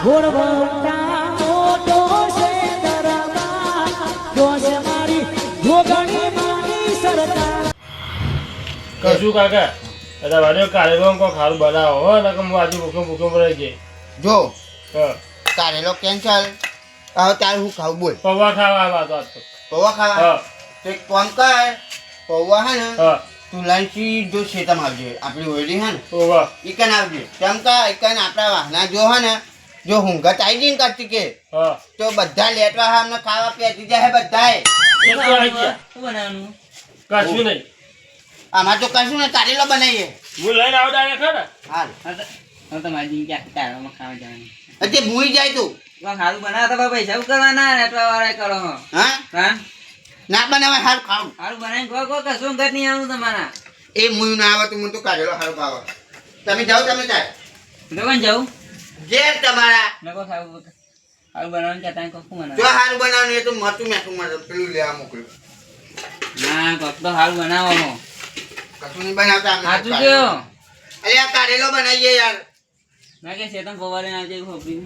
ઘોડવટા મોટો છે દરબાર જોશે મારી જોગણી માની સરકાર કશું કાકા એટલે વાડ્યો કારેલો કો ખારું બનાવો હો નકર હું આજે ભૂખો રહી જાય જો હા કારેલો કેન્સલ હવે તારે હું ખાવું બોલ પૌવા ખાવા આવ્યા તો આજ તો પૌવા ખાવા હા તો એક કામ કર પૌવા હે ને હા તું લંચી જો શેતમ આવજે આપણી હોળી હે ને પૌવા ઈકન આવજે કેમ કે ઈકન આપણા વાહના જો હે ને જો હુંગત આવી ગઈ ને કરતી કે હા તો બધા લેટવા હા અમને ખાવા પીવા જાય બધાએ એ તો આવી ગયા શું બનાવવાનું કશું નહીં આમાં તો કશું ને કારેલો બનાવીએ હું લઈને આવડા ખરા હાલ હવે તમારી જિંદગી આખી તારામાં ખાવા જવાની તે ભૂઈ જાય તું સારું બનાવતા તો પૈસા શું કરવાના રેટવા વાળા કરો હો હા હા ના બનાવે હારું ખાવું સારું બનાવીને કહો કશું ઘર નહીં આવવાનું તમારા એ મુયું ના આવે તો મને તો કારેલો હારું ખાવા તમે જાઓ તમે ચાલ દુકાન જાઉં ઘેર તમારા નકો સારું બનાવવાનું કહેતા શું જો બનાવે હારું બનાવવાનું એ તો મરચું મેઠું મળે પેલું લેવા મોકલ્યું ના કોક તો સારું બનાવવામાં કશું નહીં બનાવતા અમને સાચું કયો અરે આ કારેલો બનાવીએ યાર ના કે શેતન પૌવા લઈને આવજે ખોપરી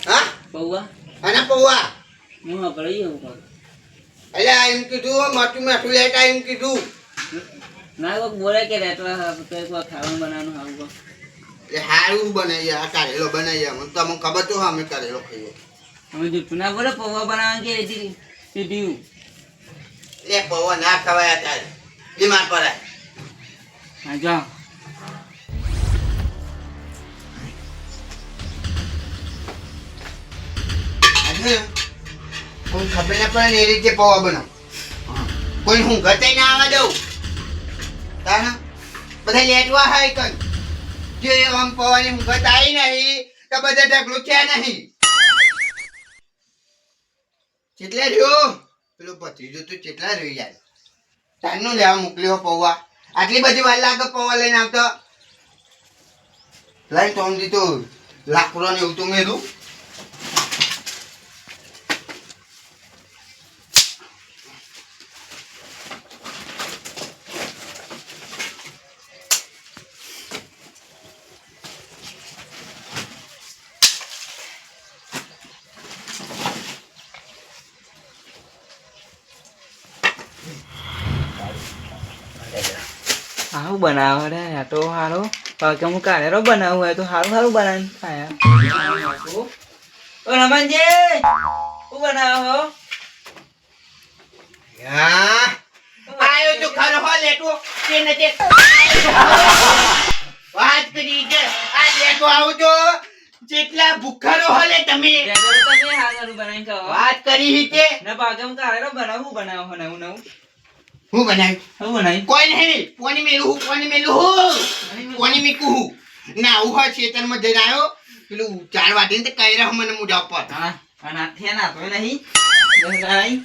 હા પૌવા અને પૌવા હું પડી એવું કહું એટલે એમ કીધું મરચું મેઠું લેતા એમ કીધું ના કોક બોલે કે રેટવા ખાવાનું બનાવવાનું સારું કહો એ હારું બનાવીએ આ કારેલો બનાવીએ મને તો અમને ખબર તો હા અમે કારેલો ખાઈએ અમે જૂઠું ના બોલે પૌવા બનાવવાનું કે સીધું એ પૌવા ના ખવાય અત્યારે બીમાર પડાય હા જાઓ કોઈ ખબર ના પડે ને એ રીતે પૌવા બનાવ કોઈ હું ઘટે ના આવવા દઉં તારા બધા લેટવા હોય કઈ જે આમ પૌવાની હું ઘટ આવી નહીં તો બધા ઢગલું થયા નહીં કેટલા રહ્યો પેલો ભત્રીજો તો કેટલા રહ્યો યાર તારનું લેવા મોકલ્યો પૌવા આટલી બધી વાર લાગે પૌવા લઈને આવતો લઈને તો આમ દીધું લાકડો ને એવું તો મેલું સારું બનાવો રે તો સારું કે હું કારેલો બનાવું હોય તો સારું બનાવીને ખાયા ઓ રમણજી શું બનાવો હા આયો તો ખરો હો લેટો કે નતે વાત કરી કે આ લેટો આવો તો જેટલા ભૂખારો હલે તમે તમે સારું બનાવીને ખાઓ વાત કરી હીતે ને પાકે હું કારેલો બનાવું બનાવો નવું હું બનાવી શું બનાવી કોઈ નહીં કોની મેલું કોની મીકું હું ના ઉહો ચેતનમાં જઈને આવ્યો પેલું ચાર વાટીને તે કહી રહ્યો મને મુઢા પર હા અને આથે ના તો નહીં નહીં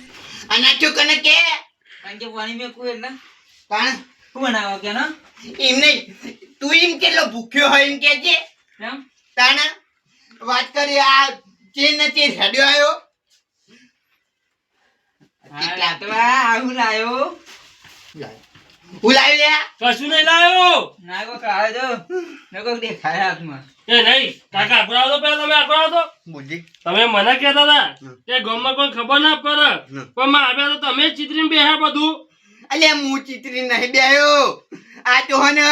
અને આઠું કને કે કારણ કે પાણી મેં કોઈ એટલે પણ શું બનાવો કે ના એમ નહીં તું એમ કેટલો ભૂખ્યો હોય એમ કે છે કેમ તાના વાત કરી આ ચેન ને ચેન હેડ્યો આવ્યો હા તો આવું લાયો હું લાવી લે કશું નહીં લાવ્યો ના કો કાળે જો નકો દેખાય હાથમાં એ નહીં કાકા આકડાવો તો પેલા તમે આકડાવો તો બુદ્ધિ તમે મને કહેતા હતા કે ગામમાં કોઈ ખબર ના પડે પણ માં આવ્યા તો તમે ચિત્રીને બેહ્યા બધું અલ્યા હું ચિત્રી નહીં બેહ્યો આ તો હને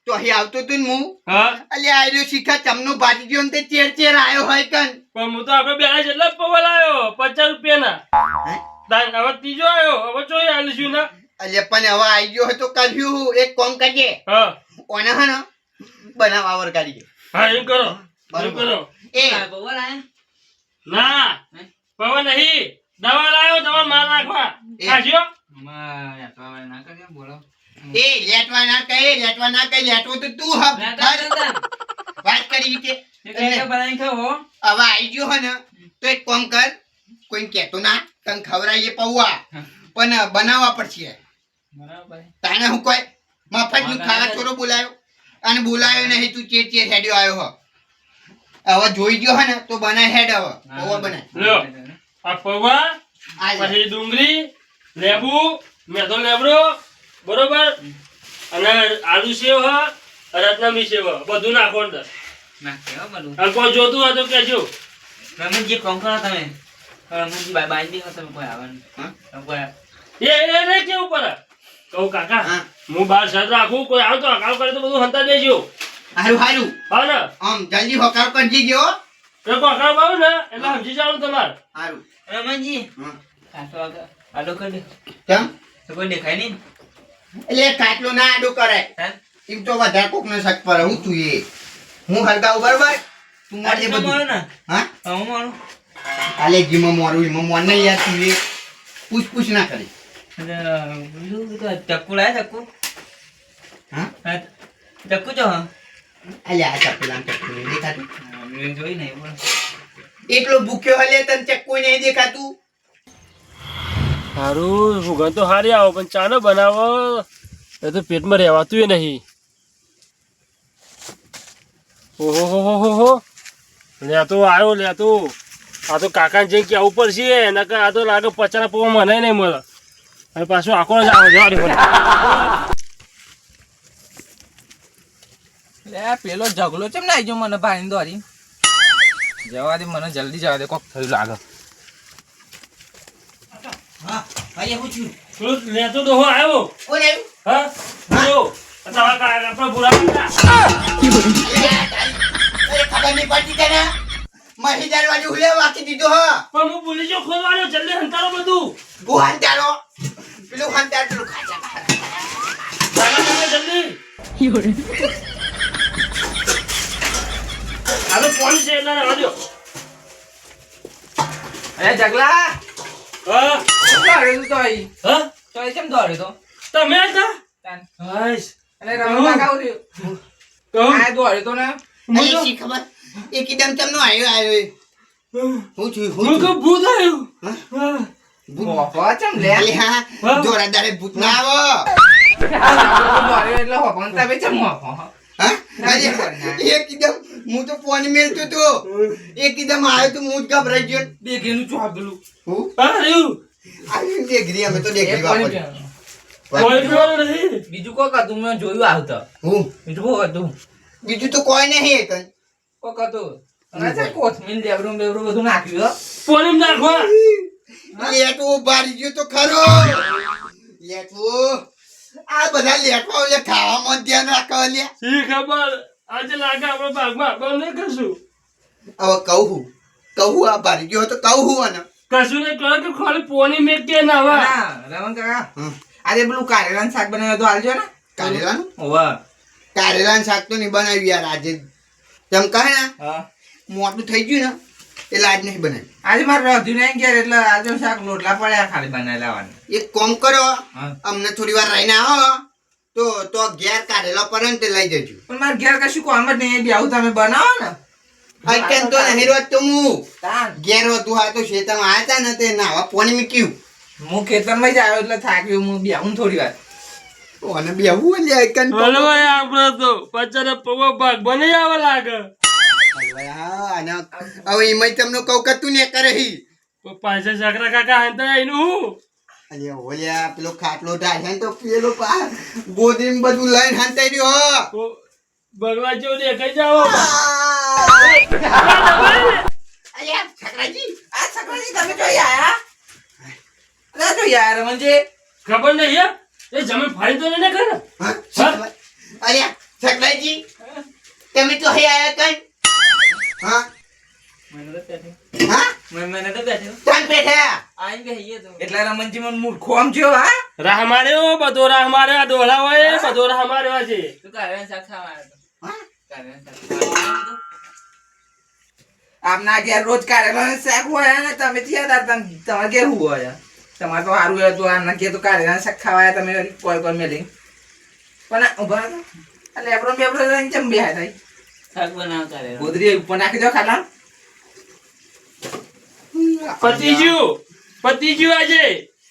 તો અહીં આવતો તું હું હા અલ્યા આર્યો શીખા ચમનો ભાજી ગયો ને તે ચેર આવ્યો હોય કન પણ હું તો આપણે બેના જેટલા જ પૌવા લાવ્યો 50 રૂપિયાના તાન હવે ત્રીજો આવ્યો હવે ચોઈ આલીશું ના અલ્યા પણ હવે આવી ગયો હતો કર્યું એક કામ કરીએ હા ઓને હને બનાવવા વર કરીએ હા એમ કરો એમ બરોબર. કરો એ બહુ લાયા ના પૌવા નહીં દવા લાવ્યો દવા માર નાખવા એ. ખાજો માં યાત્રા વાળા ના કરે બોલો એ લેટવા ના કહે લેટવો તો તું હબ વાત કરી કે કે બનાવી ખાઓ હવે આવી ગયો હને તો એક કામ કર કોઈ કહેતો ના તને ખવડાવીએ પૌવા પણ બનાવવા પડશે બરાબર તાને હું કોઈ મફત નું ખાવા થોડો બોલાયો અને બોલાયો નહીં તું ચેર હેડ્યો આવ્યો હો હવે જોઈ ગયો હે ને તો બનાય હેડ હવે પૌવા બનાય લ્યો આ પૌવા આ લે. પછી ડુંગળી લેબુ મેદો લેબડો બરોબર અને આલુ સેવ હ રત્નામી સેવ બધું નાખો અંદર નાખે હો બધું. આ કોઈ જોતું હોય તો કહેજો. રમણજી કોમ કરો તમે. રમણજી બાય બી તમે કોઈ આવવાનું. હા? તમે કોઈ એ નહીં કેવું પડે. કહું કાકા હા. હું બહાર શરત રાખું કોઈ આવે તો હકાવ કરે તો બધું હંતા દેજો. હારું હા ને આમ જલ્દી હોકાર કરજી ગયો એ કોઈ હકાવ આવે ને એટલે સમજી જવાનું તમારે. હારું રમણજી હા. આ તો આડો કરી દે. કેમ તો કોઈ દેખાય નહીં ને? એટલે કાટલો ના આડો કરે હા? એમ તો વધારે કોક ને શક પર હું તું એ હું હલગાવું બરોબર તું મોરજે આટલું બધું મારો ને હા હું મારું. આલે જીમાં મોરું એમાં મોર નહીં યાર તું એ પૂછ ના કરી અને બીજું તો ચક્કુ લાય ચક્કુ. હા હા, ચક્કુ જો હા. અલે આ ચપ્પલામ ચપ્પુ નહીં દેખાતું મેં જોઈ નહીં પણ. એટલો ભૂખ્યો હલે તને ચક્કુ નહીં દેખાતું સારું સુગંધ તો સારી આવો પણ ચા ન બનાવો એ તો પેટમાં રહેવાતું એ નહીં. ઓહો હો હો હો લેતો આવ્યો લેતો. આ તો કાકાને જઈને કેવું પડશે નકર આ તો લાગે પચાના પવા મને નહીં મળે અને પાછું આખો જ આવે જવા દે મને. લે પેલો ઝઘડો ચમ ના આવી મને ભાઈ દોરી જવા દે મને જલ્દી જવા દે કોક થયું લાગે હા ભાઈ હું છું પેલો લેતો ડોહો આવ્યો. કોણ આવ્યું હા જો તમારા આપણા ભૂરા કાકા. અરે ખબર નહીં પડતી તને મહીદાર વાળી હુલે વાકી દીધો હ પણ હું ભૂલી જો ખોલવાનો જલ્દી હંતારો બધું. હું હંતારો પેલું હંતાર પેલું ખાજા ચાલો તમે જલ્દી. હાલો ફોન છે એટલે રહેવા દ્યો. અરે જગલા હા દોડે તું તો અહીં હા તો અહીં કેમ દોડે તો તમે હતા તાન. હાઈશ અરે રમવા કાકા ઉઠ્યું કહું આ દોડે તો ને અરે શી ખબર એકદમ તમને આવ્યો હું છું હું કહું ભૂત આવ્યું. હા. હોફા ચમ લે અલે હા હા? જોરાદારે ભૂત ના આવો દોડે એટલે હોફા તમે ચમ હોફા હા અરે એકદમ હું તો ફોન મેલતો તો એકદમ આવ્યો તો હું જ ગભરાઈ ગયો દેખેનું ચોપલું હું આવ્યું. આવી દેખરી અમે તો દેખરી વાપરી કોઈ પીવાનું નહીં. બીજું કોક હતું મેં જોયું આવતા હું બીજું કોક હતું બીજું તો કોઈ નહીં કઈ કોક હતું અને છે કોથમીર દેવરું બેવરું બધું નાખ્યું હો. પોલીમ નાખવા. લેટવો બારી ગયો તો ખરો લેટવો આ બધા લેટવા ઓલે ખાવામાં ધ્યાન રાખવા લે શી ખબર આજે લાગે આપણે ભાગમાં બંધ નહીં કરશું. હવે કહું આ બારી ગયો તો કહું અને કશું નહીં કરો કે ખાલી પોની મેં કે નાવા. ના રમણ કાકા આજે પેલું કારેલાનું શાક બનાવ્યું તો હાલજો ને કારેલાનું ઓવા કારેલાનું શાક તો નહીં બનાવ્યું યાર આજે તેમ કહે ને હા મોટું થઈ ગયું ને એટલે આજ નહીં બનાવ્યું આજે મારે રધ્યું નહીં ગયા એટલે આજે શાક લોટલા પડ્યા ખાલી બનાવી લાવવાનું એક કોમ કરો હા. અમને થોડી વાર રહીને આવો તો ઘેર કારેલા પર ને તે લઈ જજો પણ મારે ઘેર કશું કામ જ નહીં બી આવું તમે બનાવો ને અત્યારે તો નહીં રોજ તો હું તાન ઘેર હતું હા તો શેતામાં આવ્યા હતા ને તે નાવા પાણી મૂક્યું હું ખેતરમાં જ આવ્યો એટલે થાક્યો હું બી આવું થોડી વાર અને બેહવું એટલે એકન બોલો ભાઈ આપણે તો પચાને પવા ભાગ બની આવે લાગે. હા અને હવે એમાં તમને કહું કે તું ને કરે હી પાછા શકરા કાકા હંતા એનું હું. અરે ઓલ્યા પેલો ખાટલો ઢાળ્યા ને તો પેલો ગોદરીમાં બધું લઈને હાંતાઈ રહ્યો ભગવાન જેવું દેખાઈ જાઓ. અલ્યા છકરાજી આ સકરાજી તમે જોઈ આયા અરે જોઈ આયા રમણજી ખબર નહીં હે એ જમીન ફાડી તો નહીં કરે. હા છકરા અલ્યા છકરાજી તમે તો હે આયા કઈ હા હા મને તો બેઠો ચાલ બેઠા આઈ ગઈ તો એટલે રમણજી મને મૂર્ખો આમ થયો હા રાહ માર્યો બધો રાહ માર્યો આ ડોલા હોય બધો રાહ માર્યો છે. તું કારેલાનું શાક ખાવા આવ્યો તો હા કારેલાનું શાક ખાવા આવ્યો તો આપના ઘેર રોજ કારેલાનું શાક હોય ને તમે ત્યાં તમારે ઘેર હું હોય તમારે તો સારું હોય તો આમના ઘેર તો કારેલાનું શાક ખાવા આવ્યા તમે વળી કોઈ મેલી પણ ઉભા રહો એટલે એપરો બેપરો લઈને ચમ બેહા થાય શાક બનાવ કારેલા ગોદરી ઉપર નાખી દો ખાલા પતિજ્યું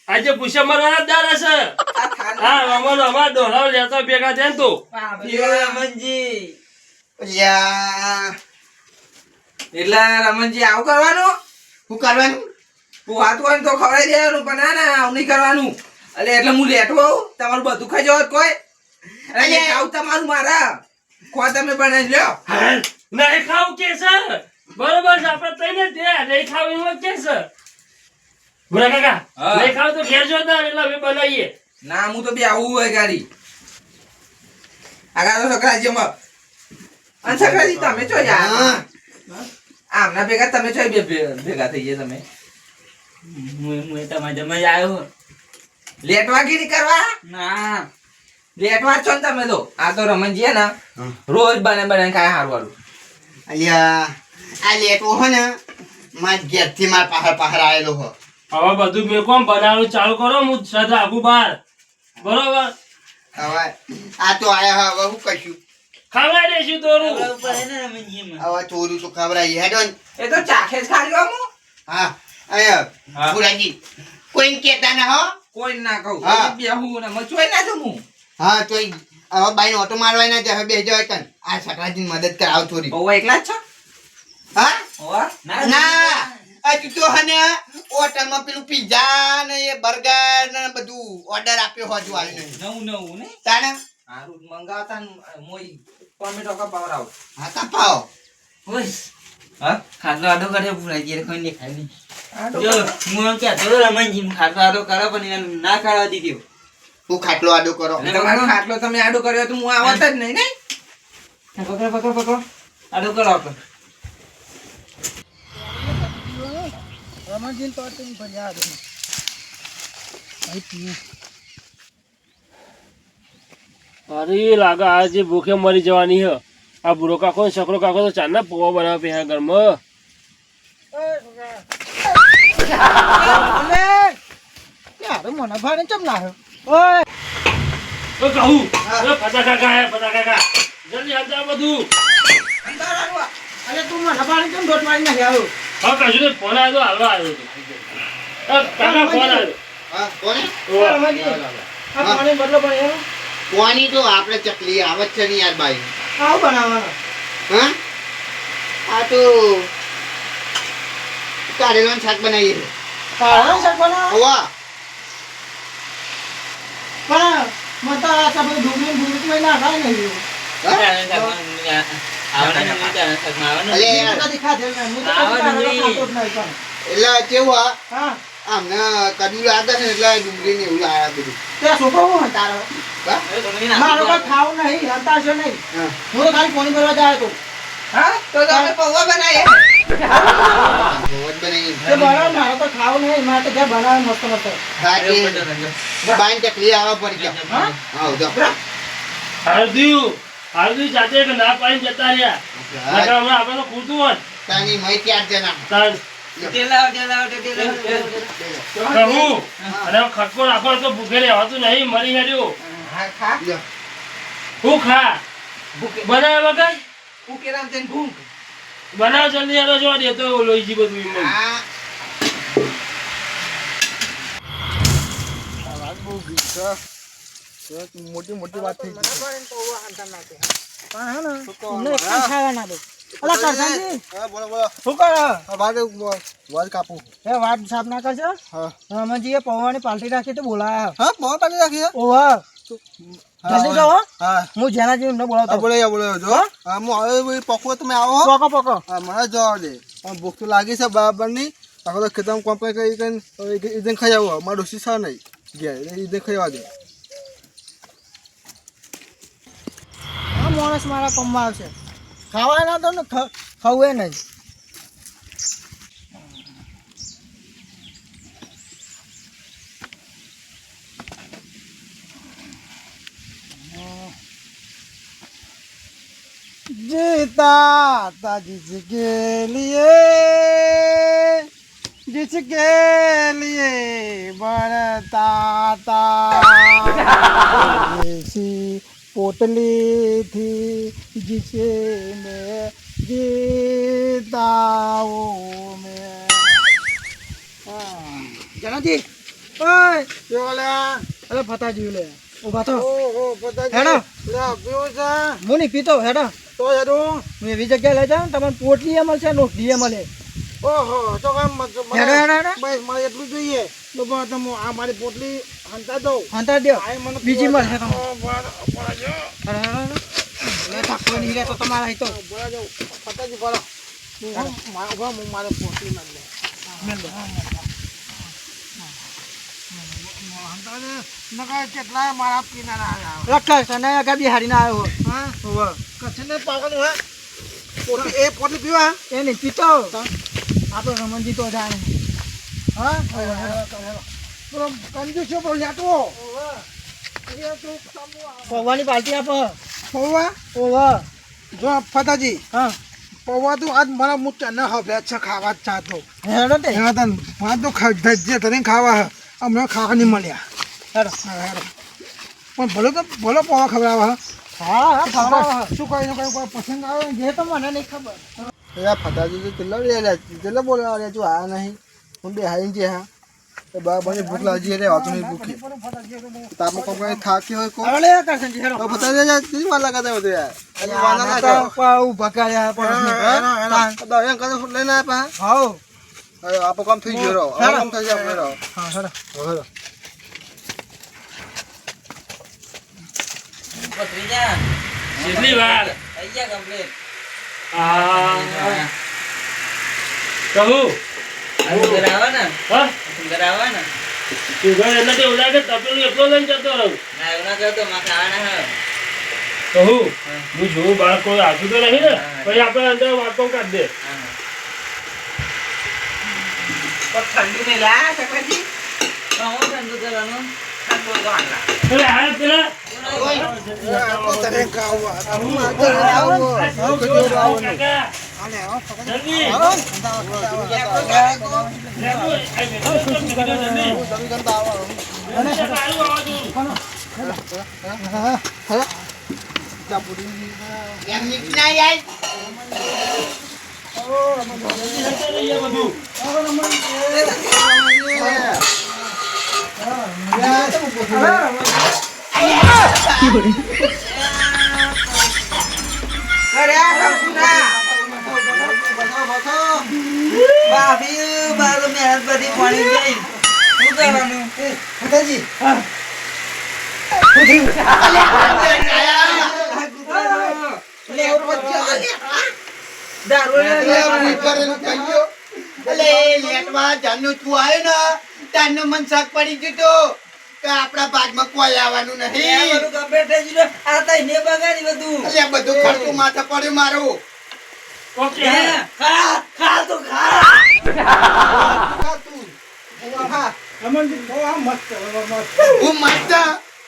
આજે પૂછે મારવાના દાર હશે. આ ખાલા હા અમાર ડોલાઓ લેતા ભેગા થયા ને તો રમણજી અલ્યા એટલે રમણજી આવું કરવાનું શું કરવાનું પોહાતું હોય ને તો ખવડાવી દેવાનું પણ ના આવું નહીં કરવાનું એટલે હું લેટો આવું તમારું બધું ખાઈ જવો કોઈ અરે આવું તમારું મારા ખો તમે બનાવી લ્યો નહીં ખાવું કે છે બરોબર છે આપણે તઈને દે નહીં ખાવું એમાં કે છે ભૂરા કાકા હા. નહીં ખાવું તો ઘેર જો તાર એટલે અમે બનાવીએ ના હું તો બી આવું હોય ગાડી આગળ તો સકરાજીમાં અને સકરાજી તમે છો યાર હા. આમના ભેગા તમે છો ભેગા થઈ ગયા તમે હું તમારે જમા આવ્યો લેટવાગીરી કરવા ના લેટવા છો ને તમે તો આ તો રમણજી હે ને હા. રોજ બને ખાય હારું હારું અલ્યા આ લેટવો હો ને માર ઘેરથી માર પહાડ આવેલો હો હવે બધું મેં કોમ બનાવવાનું ચાલુ કરો હું સદા આખું બહાર બરોબર હવે આ તો આયા હવે હું કશું ખવડાવી દઈશું તોરું ઉપર હે ને રમણજીમાં. હવે થોડું તો ખવડાવી હેડો ને. એ તો ચાખે જ ખાલી અમુ હા અહીંયા હા. ભુરાજી કોઈને કહેતા ના હો કોઈ ના કહું હા. બેહું ને મચવાઈ ના દઉં હું હા તો હવે બાઈને ઓટો મારવાય ના જાય હવે બે જવાય કન આ સકરાજીની મદદ કરાવ થોડી બહુ એકલા જ છો હા હોવા? ના આ તું તો હને હોટલમાં પેલું પીઝા ને એ બર્ગર ને બધું ઓર્ડર આપ્યો હોજો આવીને નવું ને તાણે હારું મંગાવતા ને મોઈ ટોમેટો કપાવર આવું હા કપાવો ઓય, હા ખાટલો આડો કરે ભૂરાજી રે કોઈ દેખાય નહીં. આ તો જો હું એમ કહેતો હતો રમણજી ખાટલો આડો કરે પણ એને ના કાઢવા દીધો. હું ખાટલો આડો કરો તમારો ખાટલો તમે આડો કર્યો તો હું આવત જ નહીં ને પકડો આડો કરો આપણે. અરે લાગે આ જે ભૂખે મરી જવાની હે આ બુરો કાકો ને છોકરો કાકો તો ચાંદના પૌવા બનાવે પે ઘરમાં ઓ કહું એ ફટા કાકા હે ફટા કાકા જલ્દી અંદર બધું હા કશું તો ફોન આવ્યો હાલવા આવ્યો હતો કાકા ફોન આવ્યો હા કોને ઓવા. કોની તો આપણે ચકલી આવત છે ને યાર બાઈ હા આ તો કારેલાનું શાક બનાવીએ હોવા અલે એટલે કેવું હા આમને કડવું લાગે ને એટલે ડુંગળી ને એવું લાયા બધું હા? હા તો તમે પૌવા બનાવીએ ભોજ બનાવી બાઈન ચકલી આવવા પડી ગયા આવ જો હાર્દુ જાતે કે ના પાડીને જતા રહ્યા નકર હમણાં આપણે તો ખૂટું હોત તાની મય 4 જણા તાર ટેલાવ કહું અને ખટકો રાખો તો ભૂખે રહેવાતું નહીં મરી હેડ્યો હા ખા લ્યો. હું ખા ભૂકે બનાવ વગર ભૂકે રામ તેન ભૂંક બનાવ જલ્દી હેડો જો દેતો લોહીજી બધું એમ. આ મોટી વાત થઈ રમણજીએ પૌવાની પાર્ટી રાખી તો બોલાયા હા મોહન પાલી રાખી છે ઓવા જલ્દી જાઓ હા હું જેના જેવું એમને બોલાવતો બોલે જો હા હું હવે પકવો તમે આવો હો. પકો પકો હા મને જવા દે ભૂખ તો લાગી છે બરાબર ની આખો તો ખેતરમાં કોમ કરી ઈદન ખાઈ આવો મારા ડોસી છે નહીં ગયા ઈદન ખાઈ આવવા દે આ માણસ મારા કમમાં આવશે ખાવા ના તો ને ખાવું નહીં जीता था जिसके लिए बढ़ता था ऐसी पोटली थी जिसे मैं जीता हूँ मैं जनाजी ओए બોલ્યા अरे फताजी ले उभा तो ઓહો પતા હેડો લે પીવું છે હું નહીં પીતો હેડો તો હેડું હું એવી જગ્યાએ લઈ જાઉં તમને પોટલી મળશે નોટલી મળે ઓહો તો કામ હેડો હેડો હેડો બસ મારે એટલું જોઈએ તો બસ તમે આ મારી પોટલી હંતા દઉં હંતા દો આ મને બીજી મળશે તમને ઓ, બરાબર, હેડો હેડો હેડો લે ઠાકોર નહીં રે તો તમારા અહીં તો બોલા જાઉં ફટાજી બોલો હું મારે પોટલી ના લે મેં લો કેટલા મારા પીના રખા સને આગા બિહારી ના આવ્યો હા હોવ કચ્છને પાવાનું હે પોટલી એ પોટલી પીવા એ નહીં પીતો આપણે રમણજી તો જાણે હા પેલો કંજુ છે પેલો લેટવો પૌવાની પાર્ટી આપો પૌવા ઓવા જો ફટાજી હા પૌવા તો આજ મારા મું તને હવે છે ખાવા જ ચાહતો હેડો તે હા તન વાત તો જે તને ખાવા હે હમણાં ખાવા નહીં મળ્યા હેડો હેરો પણ ભલો પૌવા ખવડાવે હા હા ખાવા શું કઈ કોઈ પસંદ આવે જે તો મને નહીં ખબર યાર ફટાજી તો કેટલા બોલાવા રે જો આયા નહીં હું બે હાઈ જે હા તો બા બને ભૂખ લાગી રે વાતો નહીં ભૂખી તાપમાં કોમ કઈ થાકી હોય કો હવે લે કરશનજી હેડો તો ફટાજી યાર કેટલી વાર લગાતા બધું યાર આજે વાના ના જાઓ પાઉ બકાયા પડે દવા કદે લઈને આપ્યા હાઉ હવે આપો કામ થઈ ગયો રહો હવે કામ થઈ જાય આપણે રહો હા હેડો હવે પત્રીજા કેટલી વાર થઈ ગયા કમ્પ્લીટ કહું ઘર આવા ને હા ઘર આવા ને તું ઘર એટલે તે ઓલા કે તપેલું એકલો લઈને જતો રહું ના એવું ના કરતો માં ખાવાના હે કહું હું જોઉં બાળક કોઈ આવતું તો નહીં ને પછી આપણે અંદર વાતો કાઢ દે પણ ઠંડુ ને લા સકવાજી હું ઠંડુ કરવાનું ઠંડુ તો આલા એટલે આ પેલા તને ખાવા કાકા જલ્દી એમ નીકળી ના યાર અરે આ કુના બાબી બાર મહેનત બધી પાણી જઈ શું કરવાનું ફટાજી લે દારૂ લેટવા જાનનું તું આવ્યો ને તારનું મન શક પડી ગયું તો કે આપણા ભાગમાં કોઈ આવવાનું નહીં બધું કમ્પ્લીટ થઈ ગયું આ તઈ ને બગાડી બધું એટલે બધું ખર્ચું માથે પડ્યું મારું ખા ખા તો ખા રમણજી બહુ આ મસ્ત હું મસ્ત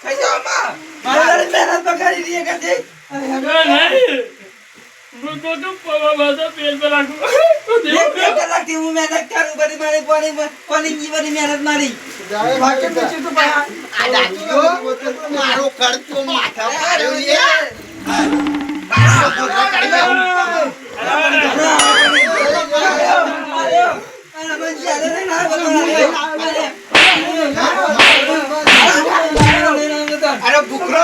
ખાઈ જાઓ માં મારી મહેનત બગાડી દીએ કરજે હું મહેનત કરું બધી મારી પાણી બધી મહેનત મારી આ દાદીઓ મારો ખર્ચો માથે પાડ્યો લે અરે ભૂખરો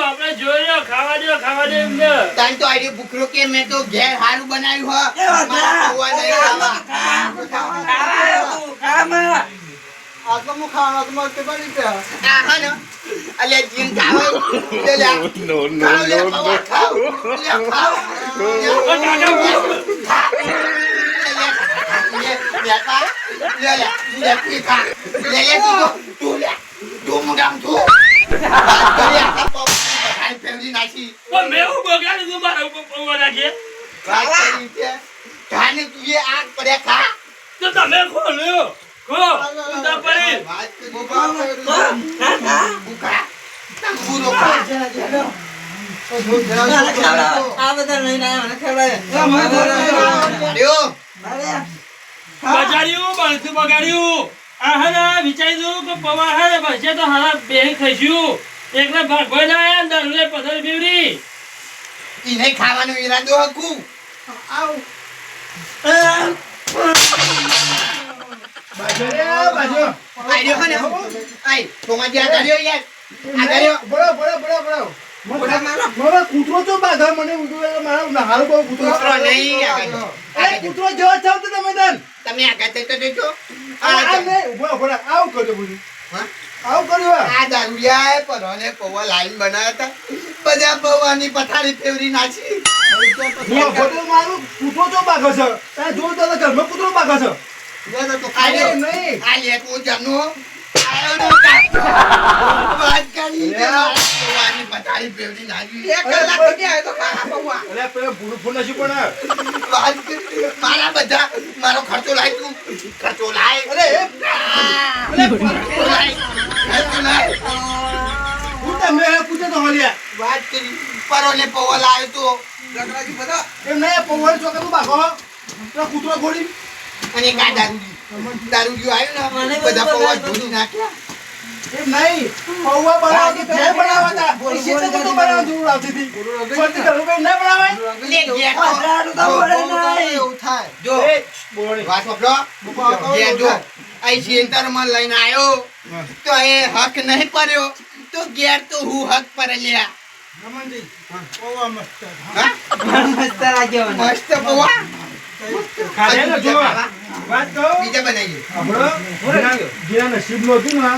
આપણે જોઈ લો ખાવા દો એમને તાન તો આડી ભૂખરો કે મેં તો ઘેર હારું બનાવ્યું હ મારા પૌવા નહીં ખાવા આટલો હું ખાવાનો તમારે તે બની ગયા આ હા ને અલે જીન ખાવ લે લે નો નો નો ખાવ લે ખાવ તમે ખો લ્યો ખો પડી આ બધા લઈને આવ્યા મને બજાડ્યું બળતું બગાડ્યું આ હે ને વિચારી દઉં કે પવા હે ને બસે તો હારા બેહી ખસ્યું એકલા ભાગભાઈ ના આયા દરલે પથર બીવડી ઈને ખાવાનો ઈરાદો હકું આયો હને આય તોમાજી આ કર્યો યાર આ કર્યો મારા કૂતરો તો બાધા મને મારા હારું બહુ કૂતરો કૂતરો નહીં આ કર્યો કૂતરો જેવો ચાવ તો તમે તન તમે આ કરતે તો દેજો આ નહીં ઉભો આવું કરજો બધું હા? આવું કર્યું આ દારૂડિયાએ પરોને પૌવા લાઈન બનાવ્યા હતા બધા પૌવાની પથારી ફેવરી નાખી કૂતરો મારું કૂતરો તો ભાગે છે તારે જોયું તો ઘરમાં કૂતરો ભાગે છે અરે નહીં આ લેટવો જનો આયો નો કાકો. વાત કરી કે મારા પૌવાની પથારી ફેવરી નાખી 1 કલાક પછી આવ્યો તો મારા પૌવા. અરે પેલા ભૂરું ફૂલ નથી પણ વાત કરી મારા બધા મારો ખર્ચો લાય તું ખર્ચો લાય અરે એ ખર્ચો લાય ખર્ચો લાય હું તમે પૂછે તો હલિયા વાત કરી પરોને પૌવા લાવ્યો તો લકડાજી બધા એમ નહીં પૌવાની ચોકા તું ભાગો પેલા કૂતરો ગોળી અને એક આ દારૂડિયો આવ્યો ને બધા પૌવા ધોઈ નાખ્યા એમ નહીં પૌવા બનાવવા કે ભેળ બનાવવા હતા પૈસે તો બધું બનાવવા જરૂર આવતી હતી ફરતી કરું કઈ ના બનાવાય લે ગયા તો એવું થાય જો એ બોલણી વાત વાપરો ગયા જો આ સેન્ટરમાં લઈને આવ્યો તો એ હક નહીં પડ્યો તો ઘેર તો હું હક પર લ્યા રમણજી પૌવા મસ્ત હા? મસ્ત લાગ્યો મને. મસ્ત પૌવા ખાધે ને જો વાત કહો બીજા બનાવીએ આપણો જેના નસીબનું હતું ને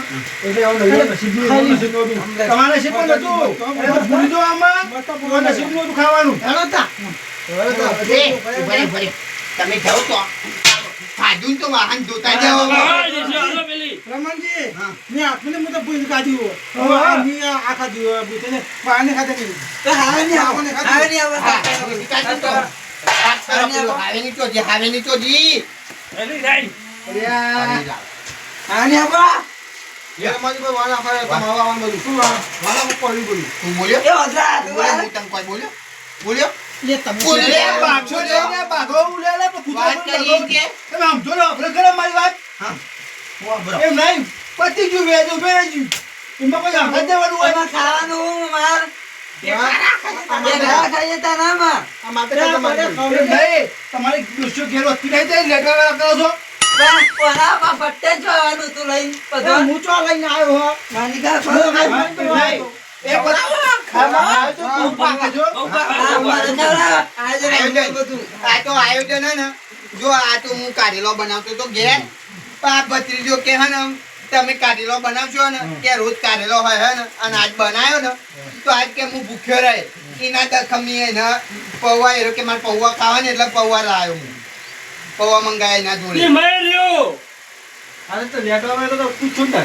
એટલે આવું નહીં નસીબનું નસીબનું હતું તમારા નસીબમાં નતું એટલે તો ભૂલી જો આમાં તમારા નસીબનું હતું ખાવાનું એ ભલે તમે જાઓ તો ખાધું તો વાહન જોતા જાઓ પેલી રમણજી હા. મેં આપને મત ભૂલ કાઢ્યું હવે મેં આ ખાધું બુતને પાણી ખાધે નહીં તો હાવે નહીં આવો. હાવે નહીં આવો. હા, કાઢું તો. હાવેની તો જી, હાવેની તો જી. પેલી રાઈ હાવે નહીં આવો. તું બોલ્યો? એ વગરા, તું બોલ્યો? હાલ. હું તને કોઈ બોલ્યો? બોલ્યો? લે તમે બોલ્યો? બાગશો લઈને ભાગો ઉલેલે પણ કૂતરો વાત પણ કરી ભાગો. કે? તમે આમ જો ને આપણે કરે મારી વાત હા. બોલો. એમ નહીં પતી ગયું વેજ ઉભે રહી ગયું એમાં કોઈ આમ જ દેવાનું હોય એમાં ખાવાનું માર. એ ખારા ખારા એ ઘા ખાઈએ તારામાં. એમ નહીં તમારી દોસ્તો ઘેર વસ્તી નહીં જાય લેટર વાળા કરો છો પણ કોના પટ્ટે જ ખાવાનું તું લઈને બધો. હું ચો લઈને આવ્યો હો માની કા હું ખાવાનું. આવ્યો. એ પછી ખાવા તો ખૂબ પાકે જો આ મારે નવરા. આજે આયોજન. બધું. આ તો આયોજન હે ને જો આ તો હું કારેલો બનાવતો તો ઘેર આ ભત્રીજો કે હે ને તમે કારેલો બનાવશો ને કે રોજ કારેલો હોય હે ને અને આજ બનાવ્યો ને તો આજ કે હું ભૂખ્યો રહે એના દખમી હે ને પૌવા એરો કે મારે પૌવા ખાવા ને એટલે પૌવા લાવ્યો હું પૌવા મંગાયા એના જોડે રહ્યો અરે તો લેટવામાં તો પૂછું ને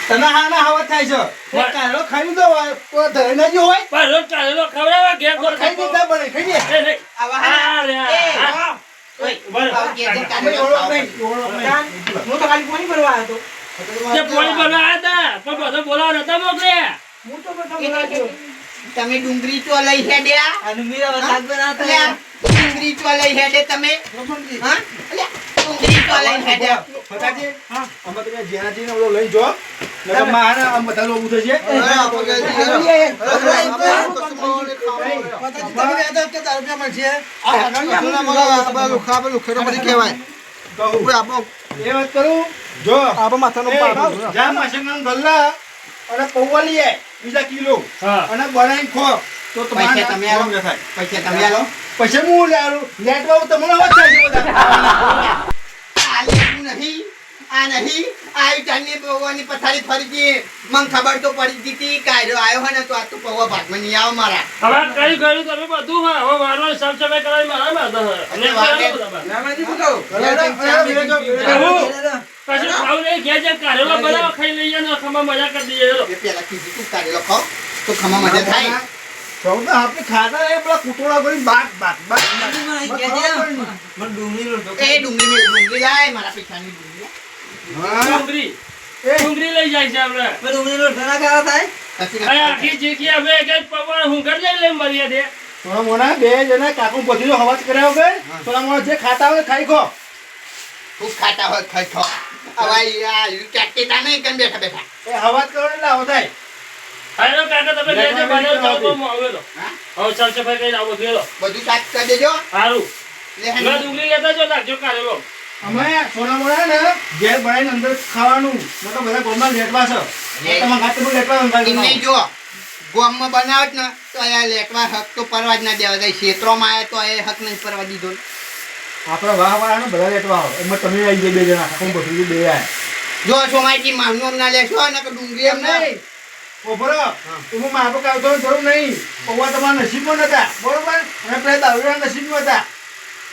તને હાના હવા થાય છે એ કારો ખાઈ દો તો ધરે ના જો હોય પણ રોજ કાઢેલો ખવડાવવા ઘેર કોણ ખાઈ દે ના બને ખાઈ દે એ નહીં. આ રે, આ. બરાબર. આવું કે છે અમે કારેલો ઓળખ ખાવા. નહીં ઓળખ નહીં હું તો ખાલી પાણી ભરવા આવ્યો તે પોણી ભરવા આવ્યા હતા, પણ બધો બોલાવા નતા મોકલ્યા. હું તો બધા બોલાવ્યો તમે ડુંગળી તો લઈ હેડ્યા આનું મીરા શાક બનાવતા અલ્યા, ડુંગળી તો લઈ હેડે તમે રમણજી હા અલ્યા, ડુંગળી તો લઈ હેડ્યા ફટાજી આમાં તમે જેનાજીને ઓલો લઈ જો નકર મારા આમ બધા લોબુ થશે કહું એ વાત કરું જો જા માસંગાનું ગલ્લા અને પૌવા લઈ આય બીજા કિલો હા. અને બનાવી ખો તો પૈસા તમે આલો. તમારે થાય પૈસા તમે આલો પછી હું લાવું લેટવા તમને અવાજ થાય છે બધા આ લેવું નહીં આ નહીં આ ચાંદની પૌવાની પથારી ફરી ગઈ મને ખબર તો પડી ગઈ હતી કાયરો આવ્યો હોય ને તો આ તો પૌવા ભાગમાં નહીં આવો મારા હવે કઈ ગયું તમે બધું હા હવે મારવાનું સાફ સફાઈ કરવાની મારા માં હતો. એટલે વાત એ- રામાજી શું કહું? પાછું ખાવું નહીં, ઘેર જઈને કાઢેલો બનાવો, ખાઈ લઈએ ને ખમા મજા કરી દઈએ ચલો. એ પેલા કીધું તું કાઢેલો ખાઓ તો ખમા મજા થાય સૌને આપણે ખાતા એ પેલા કૂટોળા કરી બાટ બાટ બાટ મને કહેજે. મને ડુંગળીનો ઢોકળો. એ ડુંગળી લાય મારા પૈસાની ડુંગળી ડુંગળી ડુંગળી લઈ જાય છે આપણે. મને ડુંગળીનો ઢોકળો ના ખાવા થાય? પછી અહીં આખી જિંદગી અમે એક જ પવાડ હુંગર લઈ મરીએ દે. થોડા મોણા બે જણા કાકુ પતિનો હવાજ કર્યા વગર થોડા મોણા જે ખાતા હોય ખાઈ ખો તું ખાતા હોય ખાઈ ખાઓ હવે આ ચાટતી તા નહીં કેમ બેઠા બેઠા એ હવાજ કરો એટલે આવો થાય હાલો કાકા તમે જે જે બનાવો તો હું આવેલો. હા? હવે સાફ સફાઈ કરીને આવો ગયેલો. બધું સાફ કરી દેજો સારું. લે હેડ. મેં ડુંગળી લેતા જો નાખજો કાઢેલો. અમે સોના મોણા ને ઘેર બનાવીને અંદર ખાવાનું નકર બધા ગોમાં લેટવા છે તમારા ઘાટ પર લેટવા એમ નહીં જો ગોમમાં બનાવત ને તો અહીંયા લેટવા હક તો પરવા જ ના દેવા જાય ક્ષેત્રોમાં આવ્યા તો એ હક નહીં પરવા દીધો આપણા વાહ વાળાને બધા લેટવા આવો એમાં તમે આવી જાય બે જણા કાકુ પતિનું બે આય જો સોમાજી માનું આમ ના લેશો ને કે ડુંગળી એમ ના ઓભરો હું મારો કાવતો જરૂર નહીં પૌવા તમારા નસીબમાં નતા બરોબર અને પેલા દારૂના નસીબમાં હતા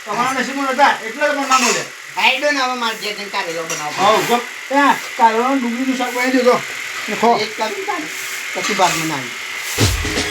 તમારા નસીબમાં નતા એટલે તમને ના મળે આઈડો ને હવે મારે જે દિન કારેલો બનાવો હા ગપ ત્યાં કાઢવાનું ડુંગળીનું શાક બનાવી દેજો ખો એક કરું પછી બાદ બનાવી